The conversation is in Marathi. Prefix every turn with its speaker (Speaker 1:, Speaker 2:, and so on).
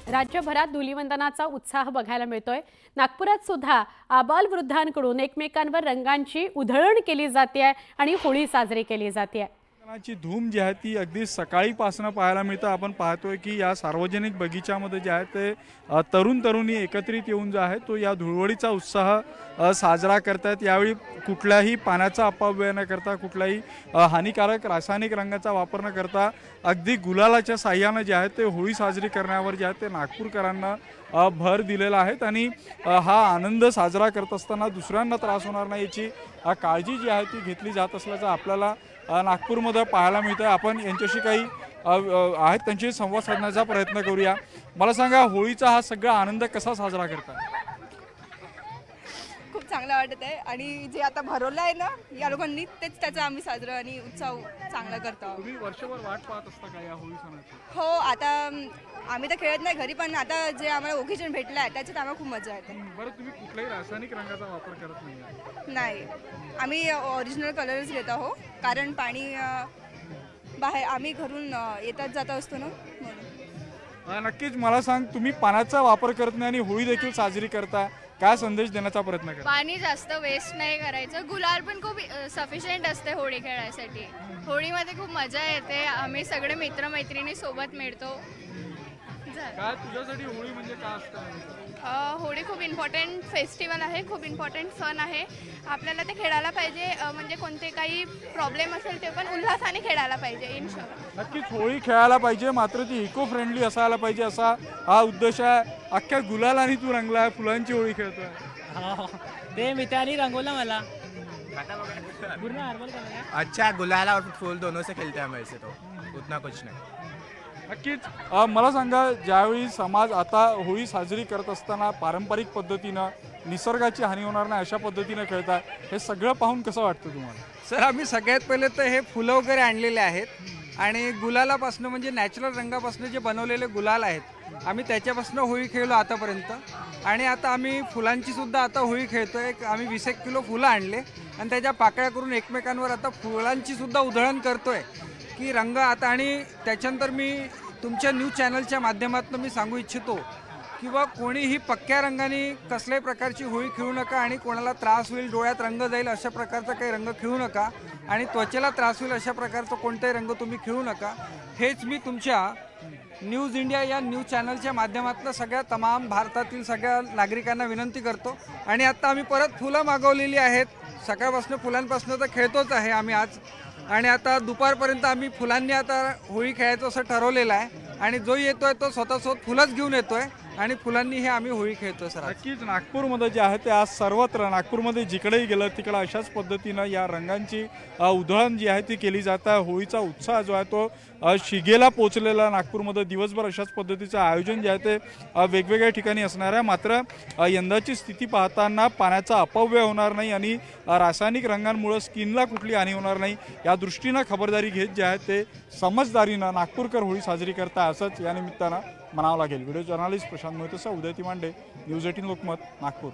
Speaker 1: राज्यभरात धुलिवंदनाचा उत्साह बघायला मिळतोय। नागपुरात सुद्धा आबालवृद्धांकडून एकमेकांवर रंगांची उधळण केली जाते आणि होळी साजरी केली जाते।
Speaker 2: ची धूम जी आहे ती अगदी सकाळीपासून पाहायला मिळतं। आपण पाहतोय की या सार्वजनिक बगीच्यामध्ये जे आहे ते तरुण तरुणी एकत्रित येऊन जो आहे तो या धुळवडीचा उत्साह साजरा करतात। यावेळी कुठल्याही पाण्याचा अपव्यय न करता, कुठल्याही हानिकारक रासायनिक रंगाचा वापर न करता अगदी गुलालाच्या साह्याने जे आहे ते होळी साजरी करण्यावर जे आहे ते नागपूरकरांना भर दिलेला आहे। आणि हा आनंद साजरा करत असताना दुसऱ्यांना त्रास होणार नाही याची काळजी जी आहे ती घेतली जात असल्याचं आपल्याला नागपूरमध्ये पाहायला मिळतं। आपण यांच्याशी काही आहेत त्यांची संवाद साधण्याचा प्रयत्न करूया। मला सांगा, होळीचा हा सगळा आनंद कसा साजरा करता?
Speaker 3: खूप चांगला वाटत आहे आणि जे आता भरवलं आहे ना या लोकांनी तेच त्याचा आम्ही साजरा आणि उत्सव चांगला करतो।
Speaker 2: तुम्ही वर्षभर वाट पाहत असता का या होळी सणाची?
Speaker 3: हो, आता आम्ही तर खेळत नाही घरी, पण आता जे आम्हाला ओकेजन भेटलं आहे त्याच्यात आम्हाला खूप मजा येते।
Speaker 2: बरं, तुम्ही कुठल्याही रासायनिक रंगाचा वापर करत नाही?
Speaker 3: नाही, आम्ही ओरिजिनल कलर्स घेत आहोत, कारण पाणी बाहेर आम्ही घरून येतात जात असतो ना म्हणून।
Speaker 2: नक्कीच मला सांग, तुम्ही पाण्याचा वापर करत नाही आणि होळी देखील साजरी करता, काय संदेश देण्याचा प्रयत्न करता?
Speaker 4: पाणी जास्त वेस्ट नाही करायचं। गुलाल पण खूप सफिशियंट असते होळी खेळायसाठी। होळीमध्ये खूप मजा येते, आम्ही सगळे मित्रमैत्रिणी सोबत मिळतो।
Speaker 2: काय तुझ्यासाठी होळी म्हणजे काय असतं?
Speaker 4: होळी खूप इम्पॉर्टंट फेस्टिवल आहे, खूप इम्पॉर्टंट सण आहे। आपल्याला ते खेळायला पाहिजे, म्हणजे कोणते काही प्रॉब्लेम असेल ते पण उल्हासाने खेळायला पाहिजे। इन शॉर्ट
Speaker 2: नक्कीच होळी खेळायला पाहिजे, मात्र ती इको फ्रेंडली असायला पाहिजे असा हा उद्देश आहे। अख्ख्या गुलालाने तू रंगला, फुलांची होळी खेळतोय।
Speaker 5: ते मित्रांनी रंगवला मला।
Speaker 6: अच्छा, गुलाल और फूल दोनों से खेलते हैं मेरे से, तो उतना कुछ नहीं।
Speaker 2: नक्कीच मला सांगा, ज्यावेळी समाज आता होळी साजरी करत असताना पारंपरिक पद्धतीनं निसर्गाची हानी होणार नाही अशा पद्धतीनं खेळतात, हे सगळं पाहून कसं वाटतं तुम्हाला?
Speaker 7: सर, आम्ही सगळ्यात पहिले तर हे फुलं वगैरे आणलेले आहेत आणि गुलालापासून म्हणजे नॅचरल रंगापासून जे बनवलेले गुलाल आहेत आम्ही त्याच्यापासून होळी खेळलो आतापर्यंत। आणि आता आम्ही फुलांची सुद्धा आता होळी खेळतोय। आम्ही 20 किलो फुलं आणले आणि त्याच्या पाकळ्या करून एकमेकांवर आता फुलांची सुद्धा उधळण करतोय की रंग आता। आणि त्याच्यानंतर मी तुमच्या न्यूज चॅनलच्या माध्यमातून मी सांगू इच्छितो किंवा कोणीही पक्क्या रंगाने कसल्याही प्रकारची होळी खेळू नका आणि कोणाला त्रास होईल, डोळ्यात रंग जाईल अशा प्रकारचा काही रंग खेळू नका आणि त्वचेला त्रास होईल अशा प्रकारचा कोणताही रंग तुम्ही खेळू नका। हेच मी तुमच्या न्यूज इंडिया या न्यूज चॅनलच्या माध्यमातून सगळ्या तमाम भारतातील सगळ्या नागरिकांना विनंती करतो। आणि आता आम्ही परत फुलं मागवलेली आहेत, सकाळपासून फुलांपासून तर खेळतोच आहे आम्ही आज, आणि आता दुपारपर्यंत आम्ही फुलांनी आता होळी खेळायचं असं ठरवलेलं आहे। आणि जो येतोय तो स्वतःसोबत फुलंच घेऊन येतोय आणि फुलांनी हे आम्ही होळी खेळतोय। सर,
Speaker 2: नक्कीच नागपूरमध्ये जे आहे ते आज सर्वत्र नागपूरमध्ये जिकडेही गेलं तिकडे अशाच पद्धतीनं या रंगांची उधळण जी आहे ती केली जात आहे। होळीचा उत्साह जो आहे तो शिगेला पोचलेला नागपूरमध्ये दिवसभर अशाच पद्धतीचं आयोजन जे आहे ते वेगवेगळ्या ठिकाणी असणार आहे। मात्र यंदाची स्थिती पाहताना पाण्याचा अपव्यय होणार नाही आणि रासायनिक रंगांमुळे स्किनला कुठली हानी होणार नाही या दृष्टीनं खबरदारी घेत जे आहे ते समजदारीनं नागपूरकर होळी साजरी करता असंच या निमित्तानं म्हणावं लागेल। व्हिडिओ जर्नलिस्ट प्रशांत मोहितेसह उदय तिमांडे, न्यूज 18 लोकमत, नागपूर।